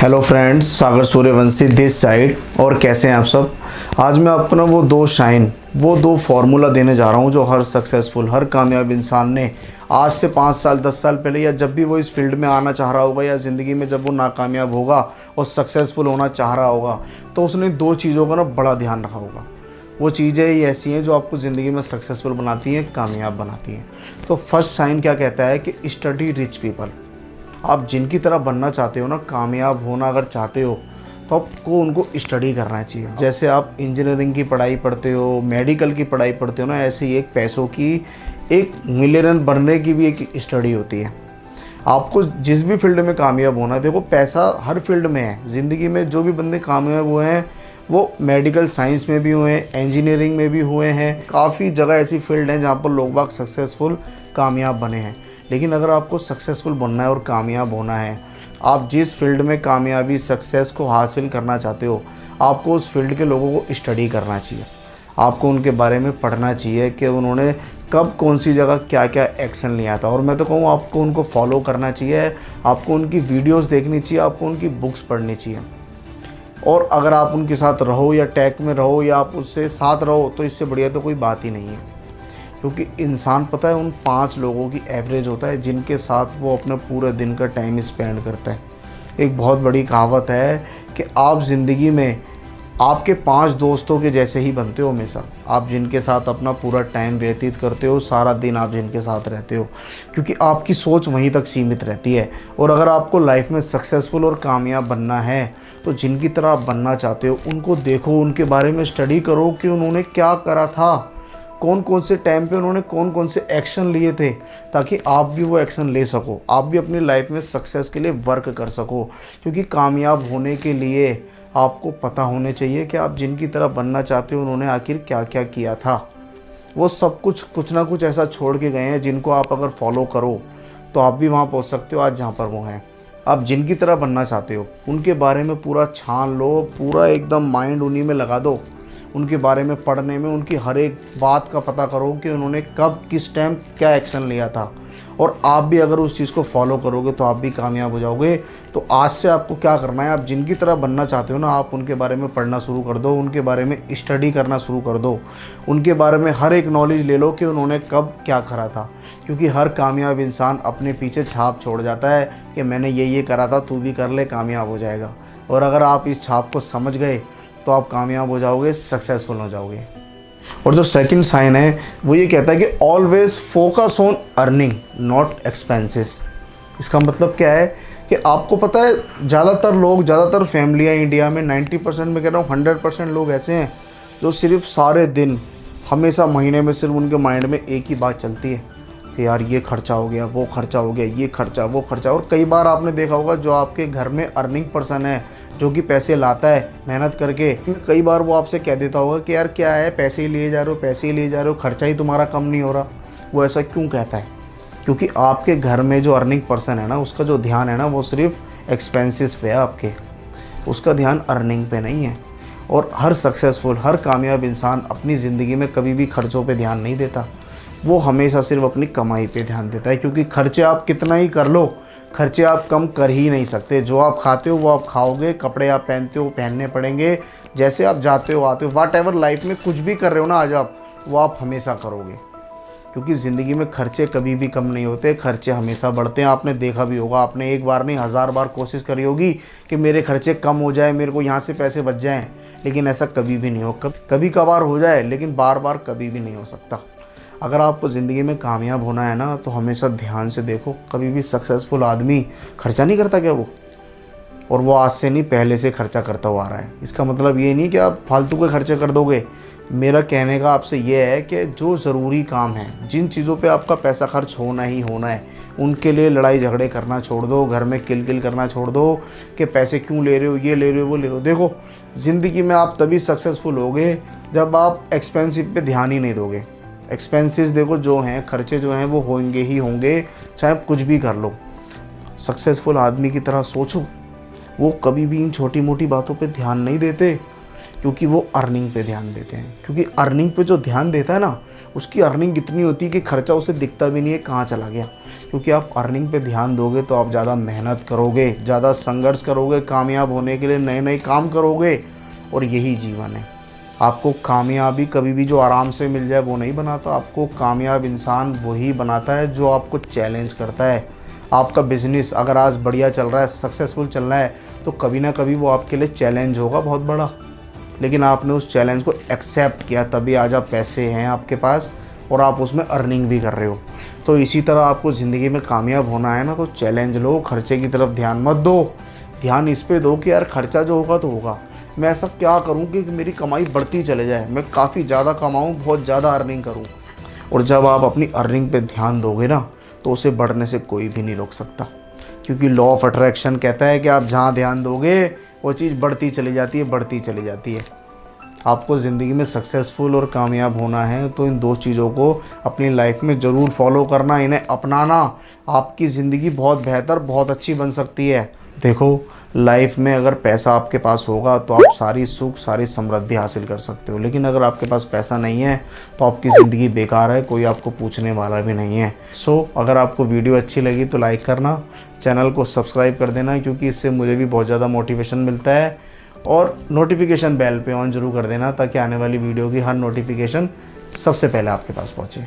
Hello friends, Sagar Suryavanshi this side. और कैसे हैं आप सब। आज मैं आपको ना वो दो फार्मूला देने जा रहा हूँ जो हर सक्सेसफुल, हर कामयाब इंसान ने आज से 5 साल 10 साल पहले, या जब भी वो इस फील्ड में आना चाह रहा होगा, या ज़िंदगी में जब वो नाकामयाब होगा और सक्सेसफुल होना चाह रहा होगा, तो उसने 2 चीज़ों का ना बड़ा ध्यान रखा होगा। वो चीज़ें ही ऐसी हैं जो आपको ज़िंदगी में सक्सेसफुल बनाती हैं, कामयाब बनाती हैं। तो फर्स्ट साइन क्या कहता है कि स्टडी रिच पीपल। आप जिनकी तरह बनना चाहते हो ना, कामयाब होना अगर चाहते हो, तो आपको उनको स्टडी करना चाहिए। जैसे आप इंजीनियरिंग की पढ़ाई पढ़ते हो, मेडिकल की पढ़ाई पढ़ते हो ना, ऐसे ही एक पैसों की, एक मिलियनर बनने की भी एक स्टडी होती है। आपको जिस भी फील्ड में कामयाब होना है, देखो पैसा हर फील्ड में है ज़िंदगी में। जो भी बंदे कामयाब हुए हैं वो मेडिकल साइंस में भी हुए हैं, इंजीनियरिंग में भी हुए हैं। काफ़ी जगह ऐसी फील्ड हैं जहाँ पर लोग बाग सक्सेसफुल कामयाब बने हैं। लेकिन अगर आपको सक्सेसफुल बनना है और कामयाब होना है, आप जिस फील्ड में कामयाबी सक्सेस को हासिल करना चाहते हो, आपको उस फील्ड के लोगों को स्टडी करना चाहिए। आपको उनके बारे में पढ़ना चाहिए कि उन्होंने कब कौन सी जगह क्या क्या एक्शन लिया था। और मैं तो कहूँ आपको उनको फॉलो करना चाहिए, आपको उनकी वीडियोस देखनी चाहिए, आपको उनकी बुक्स पढ़नी चाहिए। और अगर आप उनके साथ रहो या टैग में रहो या आप उससे साथ रहो, तो इससे बढ़िया तो कोई बात ही नहीं है। क्योंकि इंसान पता है उन 5 लोगों की एवरेज होता है जिनके साथ वो अपने पूरे दिन का टाइम स्पेंड करता है। एक बहुत बड़ी कहावत है कि आप ज़िंदगी में आपके 5 दोस्तों के जैसे ही बनते हो हमेशा। आप जिनके साथ अपना पूरा टाइम व्यतीत करते हो, सारा दिन आप जिनके साथ रहते हो, क्योंकि आपकी सोच वहीं तक सीमित रहती है। और अगर आपको लाइफ में सक्सेसफुल और कामयाब बनना है, तो जिनकी तरह आप बनना चाहते हो उनको देखो, उनके बारे में स्टडी करो कि उन्होंने क्या करा था, कौन कौन से टाइम पे उन्होंने कौन कौन से एक्शन लिए थे, ताकि आप भी वो एक्शन ले सको, आप भी अपनी लाइफ में सक्सेस के लिए वर्क कर सको। क्योंकि कामयाब होने के लिए आपको पता होने चाहिए कि आप जिनकी तरह बनना चाहते हो उन्होंने आखिर क्या क्या किया था। वो सब कुछ ना कुछ ऐसा छोड़ के गए हैं जिनको आप अगर फॉलो करो तो आप भी वहाँ पहुँच सकते हो आज जहाँ पर वो हैं। आप जिनकी तरह बनना चाहते हो उनके बारे में पूरा छान लो, पूरा एकदम माइंड उन्हीं में लगा दो। उनके बारे में पढ़ने में उनकी हर एक बात का पता करो कि उन्होंने कब किस टाइम क्या एक्शन लिया था। और आप भी अगर उस चीज़ को फॉलो करोगे तो आप भी कामयाब हो जाओगे। तो आज से आपको क्या करना है, आप जिनकी तरह बनना चाहते हो ना, आप उनके बारे में पढ़ना शुरू कर दो, उनके बारे में स्टडी करना शुरू कर दो, उनके बारे में हर एक नॉलेज ले लो कि उन्होंने कब क्या करा था। क्योंकि हर कामयाब इंसान अपने पीछे छाप छोड़ जाता है कि मैंने ये करा था, तू भी कर ले, कामयाब हो जाएगा। और अगर आप इस छाप को समझ गए तो आप कामयाब हो जाओगे, सक्सेसफुल हो जाओगे। और जो सेकंड साइन है वो ये कहता है कि always focus on earning not expenses. इसका मतलब क्या है कि आपको पता है ज़्यादातर फैमिलियाँ इंडिया में 90% में कह रहा हूँ 100% लोग ऐसे हैं जो सिर्फ सारे दिन हमेशा महीने में सिर्फ उनके माइंड में एक ही बात चलती है कि यार ये खर्चा हो गया, वो खर्चा हो गया, ये खर्चा वो खर्चा। और कई बार आपने देखा होगा जो आपके घर में अर्निंग पर्सन है, जो कि पैसे लाता है मेहनत करके, कई बार वो आपसे कह देता होगा कि यार क्या है, पैसे ही लिए जा रहे हो, पैसे ही लिए जा रहे हो, खर्चा ही तुम्हारा कम नहीं हो रहा। वो ऐसा क्यों कहता है? क्योंकि आपके घर में जो अर्निंग पर्सन है ना, उसका जो ध्यान है ना, वो सिर्फ एक्सपेंसेस पे है आपके, उसका ध्यान अर्निंग पे नहीं है। और हर सक्सेसफुल, हर कामयाब इंसान अपनी ज़िंदगी में कभी भी खर्चों पे ध्यान नहीं देता, वो हमेशा सिर्फ अपनी कमाई पे ध्यान देता है। क्योंकि खर्चे आप कितना ही कर लो, खर्चे आप कम कर ही नहीं सकते। जो आप खाते हो वो आप खाओगे, कपड़े आप पहनते हो पहनने पड़ेंगे, जैसे आप जाते हो आते हो, वाट एवर लाइफ में कुछ भी कर रहे हो ना आज आप, वो आप हमेशा करोगे। क्योंकि ज़िंदगी में खर्चे कभी भी कम नहीं होते, खर्चे हमेशा बढ़ते हैं। आपने देखा भी होगा, आपने एक बार नहीं 1000 बार कोशिश करी होगी कि मेरे खर्चे कम हो जाए, मेरे को यहाँ से पैसे बच जाएँ, लेकिन ऐसा कभी भी नहीं हो। कभी कभार हो जाए, लेकिन बार बार कभी भी नहीं हो सकता। अगर आपको ज़िंदगी में कामयाब होना है ना, तो हमेशा ध्यान से देखो, कभी भी सक्सेसफुल आदमी खर्चा नहीं करता क्या वो? और वो आज से नहीं, पहले से खर्चा करता हुआ आ रहा है। इसका मतलब ये नहीं कि आप फालतू के खर्चे कर दोगे। मेरा कहने का आपसे ये है कि जो ज़रूरी काम है, जिन चीज़ों पे आपका पैसा खर्च होना ही होना है, उनके लिए लड़ाई झगड़े करना छोड़ दो, घर में किल करना छोड़ दो कि पैसे क्यों ले रहे हो, ये ले रहे हो, वो ले रहे हो। देखो, ज़िंदगी में आप तभी सक्सेसफुल होगे जब आप एक्सपेंसिव पे ध्यान ही नहीं दोगे। एक्सपेंसेस देखो जो हैं, खर्चे जो हैं वो होंगे ही होंगे, चाहे आप कुछ भी कर लो। सक्सेसफुल आदमी की तरह सोचो, वो कभी भी इन छोटी मोटी बातों पे ध्यान नहीं देते। क्योंकि वो अर्निंग पे ध्यान देते हैं। क्योंकि अर्निंग पे जो ध्यान देता है ना, उसकी अर्निंग इतनी होती है कि खर्चा उसे दिखता भी नहीं है कहाँ चला गया। क्योंकि आप अर्निंग पे ध्यान दोगे तो आप ज़्यादा मेहनत करोगे, ज़्यादा संघर्ष करोगे, कामयाब होने के लिए नए नए काम करोगे, और यही जीवन है। आपको कामयाबी कभी भी जो आराम से मिल जाए वो नहीं बनाता। आपको कामयाब इंसान वही बनाता है जो आपको चैलेंज करता है। आपका बिजनेस अगर आज बढ़िया चल रहा है, सक्सेसफुल चल रहा है, तो कभी ना कभी वो आपके लिए चैलेंज होगा बहुत बड़ा, लेकिन आपने उस चैलेंज को एक्सेप्ट किया, तभी आज आप पैसे हैं आपके पास और आप उसमें अर्निंग भी कर रहे हो। तो इसी तरह आपको ज़िंदगी में कामयाब होना है ना, तो चैलेंज लो, खर्चे की तरफ ध्यान मत दो। ध्यान इस पे दो कि यार खर्चा जो होगा तो होगा, मैं ऐसा क्या करूं कि मेरी कमाई बढ़ती चले जाए, मैं काफ़ी ज़्यादा कमाऊं, बहुत ज़्यादा अर्निंग करूं। और जब आप अपनी अर्निंग पे ध्यान दोगे ना, तो उसे बढ़ने से कोई भी नहीं रोक सकता। क्योंकि लॉ ऑफ अट्रैक्शन कहता है कि आप जहाँ ध्यान दोगे वो चीज़ बढ़ती चली जाती है, बढ़ती चली जाती है। आपको ज़िंदगी में सक्सेसफुल और कामयाब होना है तो इन दो चीज़ों को अपनी लाइफ में ज़रूर फॉलो करना, इन्हें अपनाना। आपकी ज़िंदगी बहुत बेहतर, बहुत अच्छी बन सकती है। देखो, लाइफ में अगर पैसा आपके पास होगा तो आप सारी सुख, सारी समृद्धि हासिल कर सकते हो, लेकिन अगर आपके पास पैसा नहीं है तो आपकी ज़िंदगी बेकार है, कोई आपको पूछने वाला भी नहीं है। अगर आपको वीडियो अच्छी लगी तो लाइक करना, चैनल को सब्सक्राइब कर देना, क्योंकि इससे मुझे भी बहुत ज़्यादा मोटिवेशन मिलता है। और नोटिफिकेशन बेल पे ऑन ज़रूर कर देना, ताकि आने वाली वीडियो की हर नोटिफिकेशन सबसे पहले आपके पास पहुँचे।